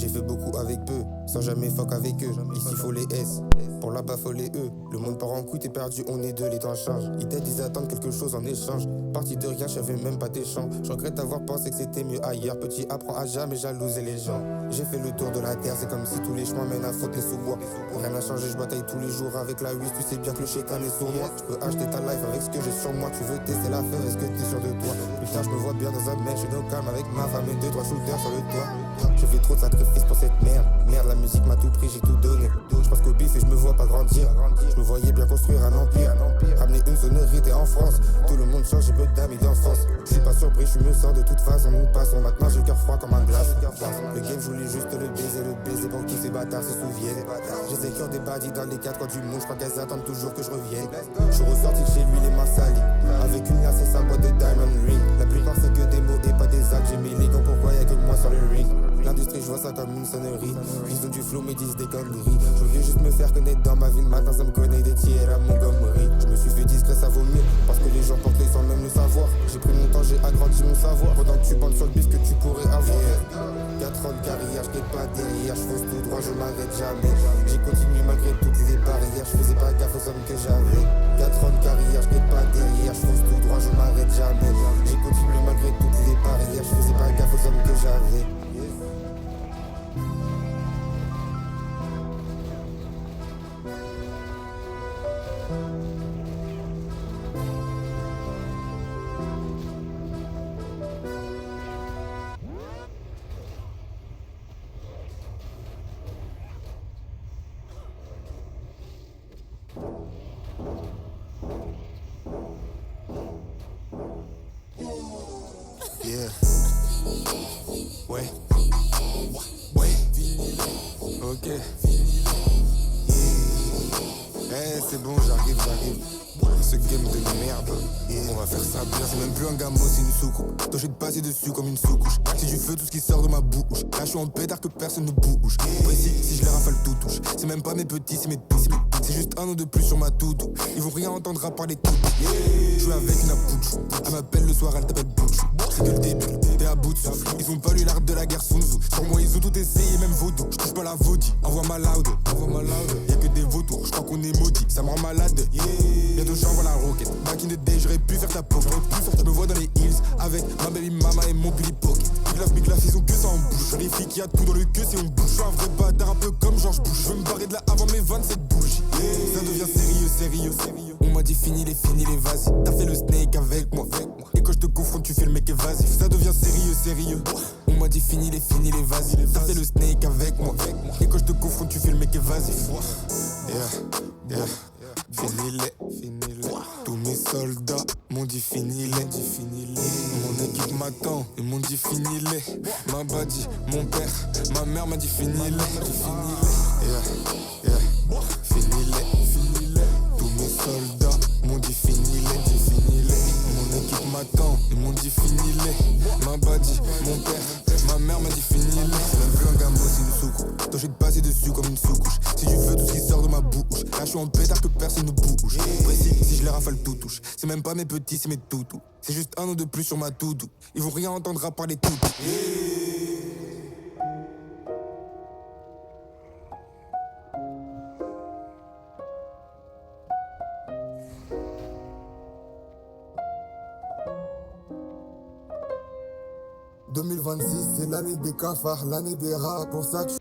J'ai fait beaucoup avec peu, sans jamais fuck avec eux. Ici faut les S, pour là-bas faut les E. Le monde part en couille, t'es perdu, on est deux, les temps changent. Ils t'aident, ils attendent quelque chose en échange. Parti de rien, j'avais même pas des champs. Je regrette d'avoir pensé que c'était mieux ailleurs. Petit apprend à jamais jalouser les gens. J'ai fait le tour de la terre, c'est comme si tous les chemins mènent à faute les sous-bois. Rien n'a changé, je bataille tous les jours avec la huisse. Tu sais bien que le chétan est sournois. Tu peux acheter ta life avec ce que j'ai sur moi. Tu veux tester la fève, est-ce que t'es sûr de toi? Putain, je me vois bien dans un mec, je suis au calme avec ma femme et 2-3 shooters sur le toit. J'ai fait trop de sacrifices pour cette merde. Merde, la musique m'a tout pris, j'ai tout donné. Je passe qu'au bif et je me vois pas grandir. Je me voyais bien construire un empire. Ramener une sonorité en France. Tout le monde change, j'ai peu d'amis d'enfance. Je suis pas surpris, je me sors de toute façon. Nous passons maintenant, j'ai le cœur froid comme un glace. Le game, je voulais juste le baiser pour que ces bâtards se souviennent. J'ai ces cœurs des badis dans les quatre coins du monde. Je crois qu'elles attendent toujours que je revienne. Je suis ressorti de chez lui, les mains salies. Avec une lace et sa boîte de diamond ring. La plupart c'est que des mots et pas des actes. J'ai mis les gants, pourquoi y'a que moi sur le ring? L'industrie, je vois ça comme une sonnerie. Ils ont du flow, mais disent des conneries. Je voulais juste me faire connaître dans ma ville. Maintenant, ça me connaît des tiers à Montgomery. Je me suis fait discret, ça vaut mieux. Parce que les gens portent les sans même le savoir. J'ai pris mon temps, j'ai agrandi mon savoir. Pendant que tu bandes sur le bif que tu pourrais avoir. 4 ans de carrière, je pas derrière. Je fonce tout droit, je m'arrête jamais. J'ai continué malgré toutes les barrières. Je faisais pas gaffe aux hommes que j'avais. 4 ans de carrière, je pas derrière. Je fonce tout droit, je m'arrête jamais. J'ai continué malgré toutes les barrières. Je faisais pas gaffe aux hommes que j'avais. Yeah. Ouais. Ouais. Ok. Yeah. Eh, c'est bon, j'arrive. Ce game de merde, yeah. On va faire ça bien. C'est même plus un gamo, c'est une soucoupe. Toi, je vais te passer dessus comme une sous-couche. C'est du feu tout ce qui sort de ma bouche. Là, je suis en pétard que personne ne bouge. Précis, si je les rafale tout touche. C'est même pas mes petits, c'est mes petits. C'est juste un ou de plus sur ma toutou. Ils vont rien entendre à parler tout. Je suis avec une apouche. Elle m'appelle le soir, elle t'appelle Bouch. C'est que le début, t'es à bout de souffle. Ils ont pas lu l'art de la guerre Sun Tzu. Sur moi, ils ont tout essayé, même vaudou. Je touche pas la vaudie, envoie ma loud. Y'a que des vautours, je crois qu'on est maudits. Ça me rend malade. Bientôt j'envoie la roquette. Back in the day, j'aurais pu faire ta peau. Je me vois dans les hills avec ma baby mama et mon Billy Pocket. Big love, ils ont que ça en bouche. Je vérifie qu'il y a tout dans le queue si on bouge. Je suis un vrai bâtard, un peu comme George Bush. Je veux me barrer de là avant mes 27 bougies. Ça devient sérieux. On m'a dit fini les vas-y. T'as fait le snake avec moi. Et quand je te confronte, tu fais le mec et vas-y. Ça devient sérieux. On m'a dit fini les vas-y. T'as fait le snake avec moi. Et quand je te confronte, tu fais le mec et vas-y. Yeah. Fini-les. Tous mes soldats m'ont dit fini-les. Mon équipe m'attend, ils m'ont dit fini-les. Ma badi, mon père, ma mère m'a dit fini-les. Yeah. Fini-les. Tous mes soldats m'ont dit fini-les. Mon équipe m'attend, ils m'ont dit fini-les. Ma badi, mon père, ma mère m'a dit fini-les. C'est même plus un gamo, c'est une soucoupe. Toi je vais te passer dessus comme une sous-couche. Si tu veux tout ce qui sort de ma bouche. Là je suis en pétard que personne ne bouge. Précis, si je les rafale tout touche. C'est même pas mes petits, c'est mes toutous. C'est juste un ou de plus sur ma toutou. Ils vont rien entendre à parler tout. « 2026, c'est l'année des cafards, l'année des rats, pour ça que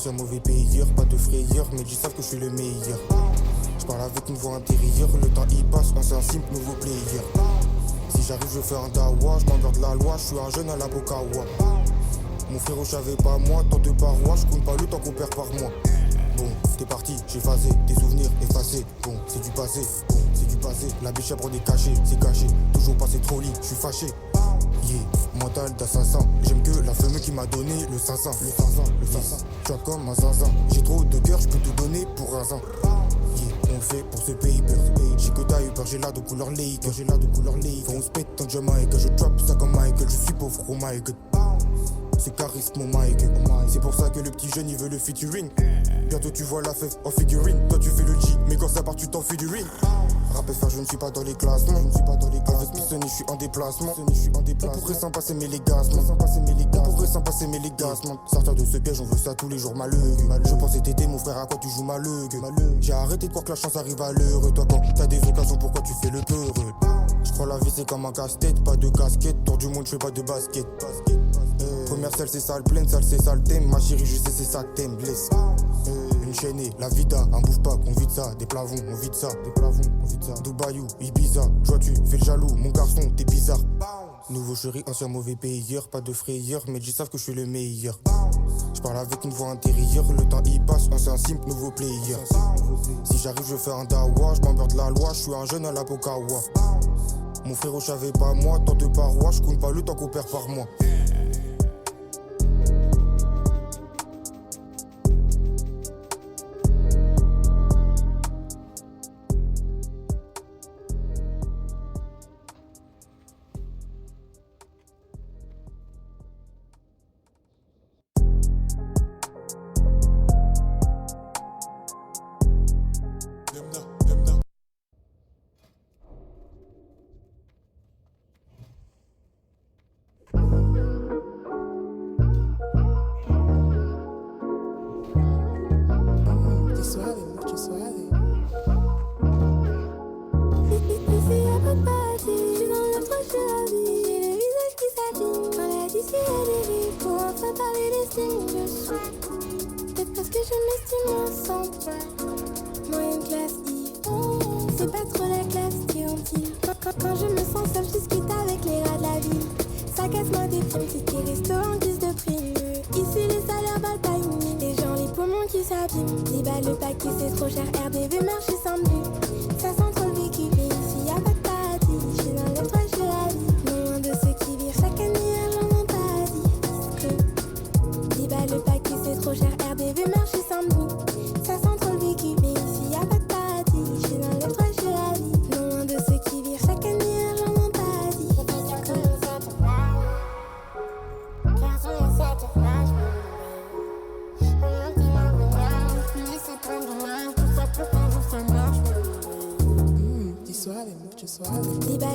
un mauvais payeur, pas de frayeur, mais ils savent que je suis le meilleur. Je parle avec une voix intérieure, le temps y passe, on c'est un simple nouveau player. Si j'arrive je fais un dawa, je m'endors de la loi, je suis un jeune à la Bokawa. Mon frérot j'avais pas moi, tant de parois, je compte pas le temps qu'on perd par mois. Bon, t'es parti, j'ai phasé, tes souvenirs effacés. Bon, c'est du passé, la biche prend des cachets, c'est caché. Toujours passé trop lit, je suis fâché. Yeah, mental d'assassin. J'aime que la femme qui m'a donné le 500. Tu as comme un zinzin. J'ai trop de cœur, je peux tout donner pour un zin. Yeah, on le fait pour ce paper. J'ai que t'as eu peur, j'ai la de couleur lake. Faut on se pète tant que je Mike. Je drop ça comme Michael, je suis pauvre, oh my god. C'est charisme mon Mike. C'est pour ça que le petit jeune il veut le featuring. Bientôt tu vois la fève en figurine. Toi tu fais le G, mais quand ça part tu t'en fais du ring. Rap FR, je ne suis pas dans les classements. Avec Pissoni, je suis en déplacement. On pourrait s'en passer mais les gassements. Sortir de ce piège, on veut ça tous les jours malheureux. Je pensais t'aider mon frère, à quoi tu joues malheureux. J'ai arrêté de croire que la chance arrive à l'heure. Toi quand t'as des occasions, pourquoi tu fais le peureux? Je crois la vie c'est comme un casse-tête, pas de casquette. Tour du monde, je fais pas de basket. Première salle c'est sale pleine, salle c'est sale thème. Ma chérie je sais c'est ça que t'aimes, blesse. Une chaînée, la vida, un bouffe pas, on vide ça. Des plavons, on vide ça. Dubaïou, Ibiza, toi tu fais le jaloux. Mon garçon, t'es bizarre. Nouveau chéri, ancien mauvais payeur. Pas de frayeur, mais ils savent que je suis le meilleur. Je parle avec une voix intérieure. Le temps y passe, ancien simple, nouveau player. Si j'arrive je fais un dawa, je m'emmerde la loi. Je suis un jeune à la Pokawa. Mon frère je savais pas moi, tant de parois. Je compte pas le temps qu'on perd par mois.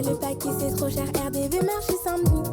Le paquet c'est trop cher, RBV marché sans nuit.